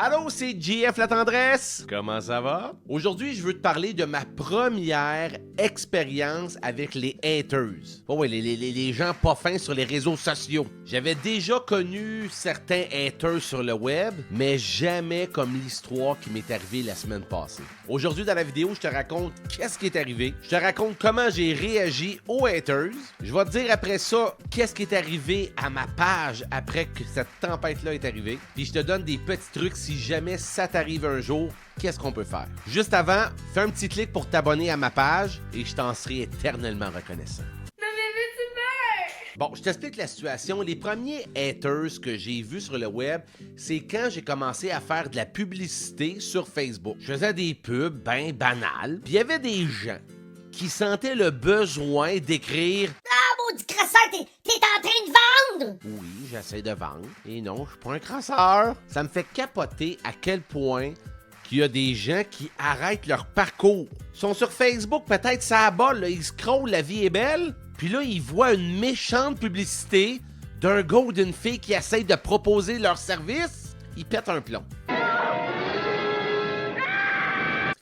Allô, c'est JF La Tendresse. Comment ça va? Aujourd'hui, je veux te parler de ma première expérience avec les haters. Oh ouais, les gens pas fins sur les réseaux sociaux. J'avais déjà connu certains haters sur le web, mais jamais comme l'histoire qui m'est arrivée la semaine passée. Aujourd'hui, dans la vidéo, je te raconte qu'est-ce qui est arrivé. Je te raconte comment j'ai réagi aux haters. Je vais te dire après ça qu'est-ce qui est arrivé à ma page après que cette tempête-là est arrivée. Puis je te donne des petits trucs si jamais ça t'arrive un jour, qu'est-ce qu'on peut faire? Juste avant, fais un petit clic pour t'abonner à ma page et je t'en serai éternellement reconnaissant. Bon, je t'explique la situation. Les premiers haters que j'ai vus sur le web, c'est quand j'ai commencé à faire de la publicité sur Facebook. Je faisais des pubs ben banales, puis il y avait des gens qui sentaient le besoin d'écrire « Ah, maudit crasseur, t'es en train de vendre! » Oui, j'essaie de vendre. Et non, je suis pas un crasseur. Ça me fait capoter à quel point qu'il y a des gens qui arrêtent leur parcours. Ils sont sur Facebook, peut-être ça abole, ils scrollent, la vie est belle. Puis là, ils voient une méchante publicité d'un gars ou d'une fille qui essaye de proposer leur service. Ils pètent un plomb.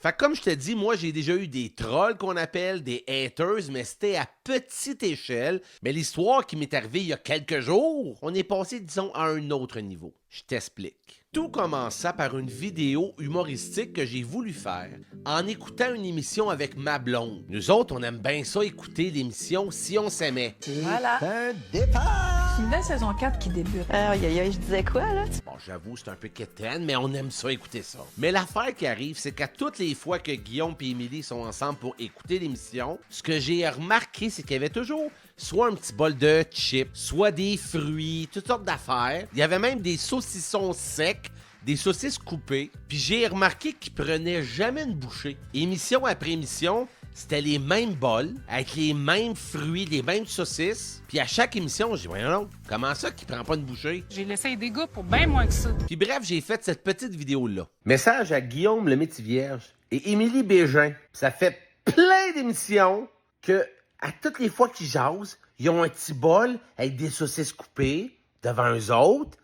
Fait que comme je te dis, moi, j'ai déjà eu des trolls qu'on appelle, des haters, mais c'était à petite échelle. Mais l'histoire qui m'est arrivée il y a quelques jours, on est passé, disons, à un autre niveau. Je t'explique. Tout commença par une vidéo humoristique que j'ai voulu faire en écoutant une émission avec ma blonde. Nous autres, on aime bien ça écouter l'émission Si on s'aimait. Voilà. Un départ! C'est une belle saison 4 qui débute. Aïe, aïe, aïe, je disais quoi, là? Bon, j'avoue, c'est un peu quétaine, mais on aime ça écouter ça. Mais l'affaire qui arrive, c'est qu'à toutes les fois que Guillaume et Émilie sont ensemble pour écouter l'émission, ce que j'ai remarqué, c'est qu'il y avait toujours soit un petit bol de chips, soit des fruits, toutes sortes d'affaires. Il y avait même des saucissons secs, des saucisses coupées. Puis j'ai remarqué qu'ils prenaient jamais une bouchée. Émission après émission, c'était les mêmes bols, avec les mêmes fruits, les mêmes saucisses. Puis à chaque émission, j'ai dit, voyons donc, comment ça qu'il prend pas une bouchée? J'ai laissé des gars pour bien moins que ça. Puis bref, j'ai fait cette petite vidéo-là. Message à Guillaume le Métivierge et Émilie Bégin. Ça fait plein d'émissions que, à toutes les fois qu'ils jasent, ils ont un petit bol avec des saucisses coupées devant eux autres,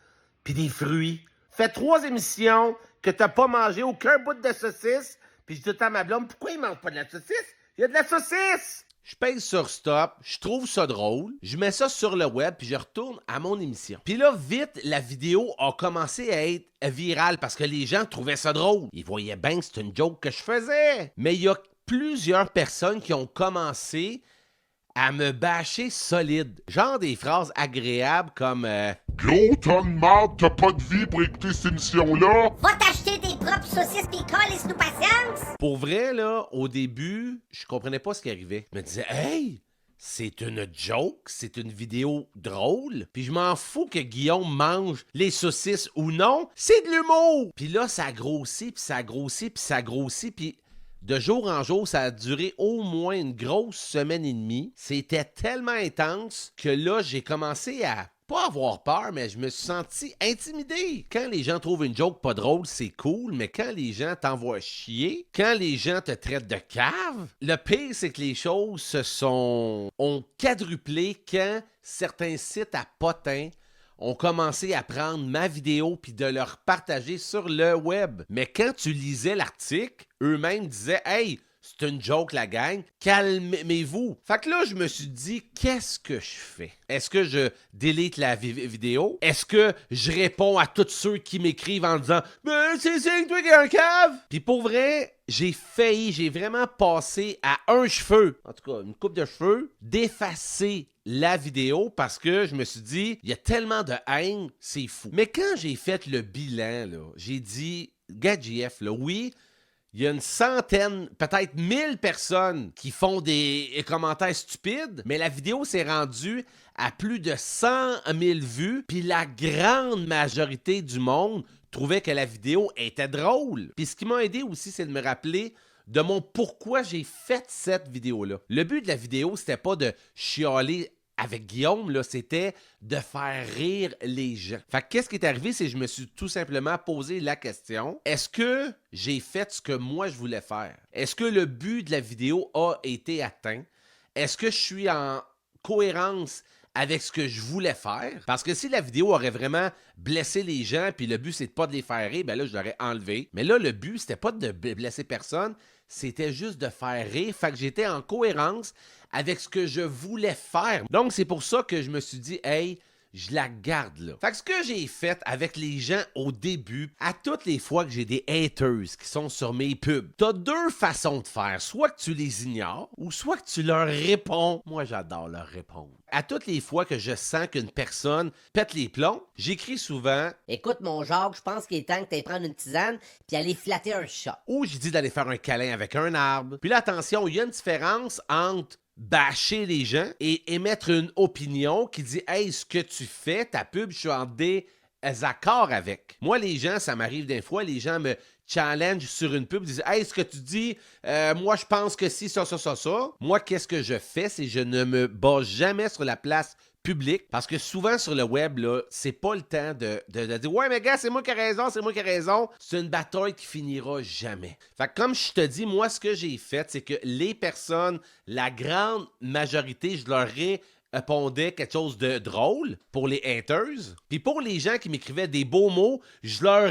puis des fruits. Fait 3 émissions que t'as pas mangé aucun bout de saucisse, puis je dis tout le temps à ma blonde, pourquoi ils mangent pas de la saucisse? Il y a de la saucisse! Je pèse sur stop, je trouve ça drôle, je mets ça sur le web, puis je retourne à mon émission. Puis là, vite, la vidéo a commencé à être virale parce que les gens trouvaient ça drôle. Ils voyaient bien que c'était une joke que je faisais. Mais il y a plusieurs personnes qui ont commencé à me bâcher solide. Genre des phrases agréables comme Gros ton de marde, t'as pas de vie pour écouter cette émission-là? Va t'acheter tes propres saucisses pis laisse-nous patience! Pour vrai, là, au début, je comprenais pas ce qui arrivait. Je me disais, hey, c'est une joke, c'est une vidéo drôle, puis je m'en fous que Guillaume mange les saucisses ou non, c'est de l'humour! Puis là, ça a grossi, puis ça a grossi, puis ça a grossi, puis de jour en jour, ça a duré au moins une grosse semaine et demie. C'était tellement intense que là, j'ai commencé à pas avoir peur, mais je me suis senti intimidé. Quand les gens trouvent une joke pas drôle, c'est cool, mais quand les gens t'envoient chier, quand les gens te traitent de cave, le pire, c'est que les choses ont quadruplé quand certains sites à potins ont commencé à prendre ma vidéo puis de leur partager sur le web. Mais quand tu lisais l'article, eux-mêmes disaient « Hey, c'est une joke la gang, calmez-vous ». Fait que là, je me suis dit « Qu'est-ce que je fais? Est-ce que je délite la vidéo? Est-ce que je réponds à tous ceux qui m'écrivent en disant « Ben, c'est toi qui es un cave? » Puis pour vrai, j'ai vraiment passé à un cheveu, en tout cas une coupe de cheveux, d'effacer la vidéo parce que je me suis dit, il y a tellement de haine, c'est fou. Mais quand j'ai fait le bilan, là, j'ai dit, gars JF, là, oui, il y a une centaine, peut-être 1000 personnes qui font des commentaires stupides, mais la vidéo s'est rendue à plus de 100 000 vues, puis la grande majorité du monde trouvait que la vidéo était drôle. Puis ce qui m'a aidé aussi, c'est de me rappeler de mon pourquoi j'ai fait cette vidéo-là. Le but de la vidéo, c'était pas de chialer avec Guillaume, là, c'était de faire rire les gens. Fait que qu'est-ce qui est arrivé, c'est que je me suis tout simplement posé la question, est-ce que j'ai fait ce que moi je voulais faire? Est-ce que le but de la vidéo a été atteint? Est-ce que je suis en cohérence avec ce que je voulais faire. Parce que si la vidéo aurait vraiment blessé les gens, puis le but, c'est de pas de les faire rire, ben là, je l'aurais enlevé. Mais là, le but, c'était pas de blesser personne, c'était juste de faire rire. Fait que j'étais en cohérence avec ce que je voulais faire. Donc, c'est pour ça que je me suis dit, hey, je la garde là. Fait que ce que j'ai fait avec les gens au début, à toutes les fois que j'ai des haters qui sont sur mes pubs, t'as deux façons de faire. Soit que tu les ignores, ou soit que tu leur réponds. Moi, j'adore leur répondre. À toutes les fois que je sens qu'une personne pète les plombs, j'écris souvent « Écoute, mon Jacques, je pense qu'il est temps que t'ailles prendre une tisane puis aller flatter un chat. » ou je dis d'aller faire un câlin avec un arbre. Puis là, attention, il y a une différence entre bâcher les gens et émettre une opinion qui dit « Hey, ce que tu fais, ta pub, je suis en désaccord avec. » Moi, les gens, ça m'arrive des fois, les gens me challenge sur une pub, disent « Hey, ce que tu dis, moi, je pense que si, ça. » Moi, qu'est-ce que je fais? C'est que je ne me base jamais sur la place public, parce que souvent sur le web, là, c'est pas le temps de dire « Ouais, mais gars, c'est moi qui ai raison, c'est moi qui ai raison. » C'est une bataille qui finira jamais. Fait que comme je te dis, moi, ce que j'ai fait, c'est que les personnes, la grande majorité, je leur répondais quelque chose de drôle pour les haters. Puis pour les gens qui m'écrivaient des beaux mots, je leur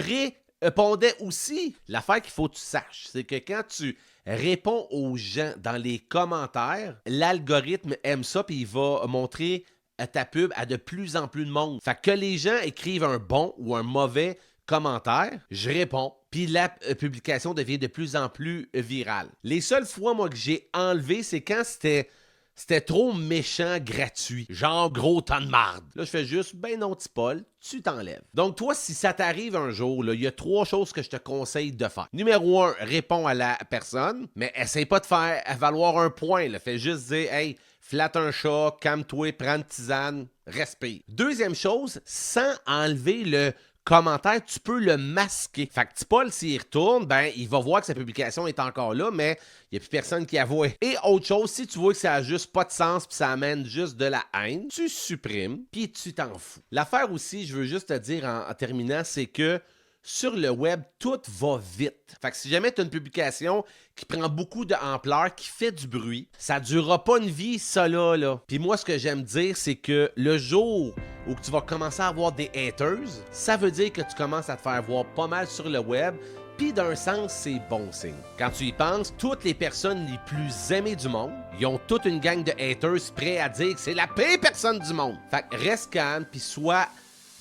répondais aussi. L'affaire qu'il faut que tu saches, c'est que quand tu réponds aux gens dans les commentaires, l'algorithme aime ça, puis il va montrer ta pub à de plus en plus de monde. Fait que les gens écrivent un bon ou un mauvais commentaire, je réponds, puis la publication devient de plus en plus virale. Les seules fois, moi, que j'ai enlevé, c'est quand c'était trop méchant, gratuit. Genre gros temps de marde. Là, je fais juste, ben non, petit Paul, tu t'enlèves. Donc, toi, si ça t'arrive un jour, il y a 3 choses que je te conseille de faire. Numéro 1, réponds à la personne, mais essaye pas de faire valoir un point. Là. Fais juste dire, hey, flatte un chat, calme-toi, prends une tisane, respire. Deuxième chose, sans enlever le commentaire, tu peux le masquer. Fait que Paul, s'il retourne, ben, il va voir que sa publication est encore là, mais il n'y a plus personne qui avoue. Et autre chose, si tu vois que ça n'a juste pas de sens puis ça amène juste de la haine, tu supprimes puis tu t'en fous. L'affaire aussi, je veux juste te dire en terminant, c'est que sur le web, tout va vite. Fait que si jamais tu as une publication qui prend beaucoup d'ampleur, qui fait du bruit, ça ne durera pas une vie, ça là. Puis moi, ce que j'aime dire, c'est que le jour où tu vas commencer à avoir des haters, ça veut dire que tu commences à te faire voir pas mal sur le web. Puis d'un sens, c'est bon signe. Quand tu y penses, toutes les personnes les plus aimées du monde, ils ont toute une gang de haters prêts à dire que c'est la pire personne du monde. Fait que reste calme, puis sois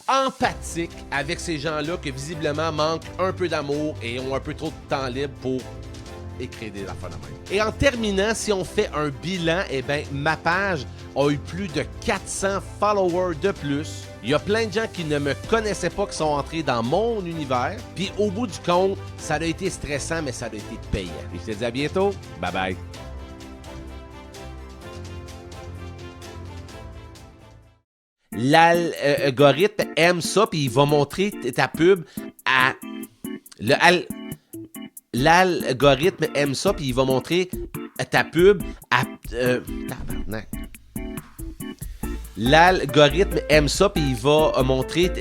empathique avec ces gens-là qui visiblement manquent un peu d'amour et ont un peu trop de temps libre pour écrire des affaires de même. Et en terminant, si on fait un bilan, eh bien, ma page a eu plus de 400 followers de plus. Il y a plein de gens qui ne me connaissaient pas qui sont entrés dans mon univers. Puis au bout du compte, ça a été stressant, mais ça a été payant. Et je te dis à bientôt. Bye bye. L'algorithme aime ça, puis il va montrer ta pub à... L'algorithme aime ça, puis il va montrer ta pub à... L'algorithme aime ça, puis il va montrer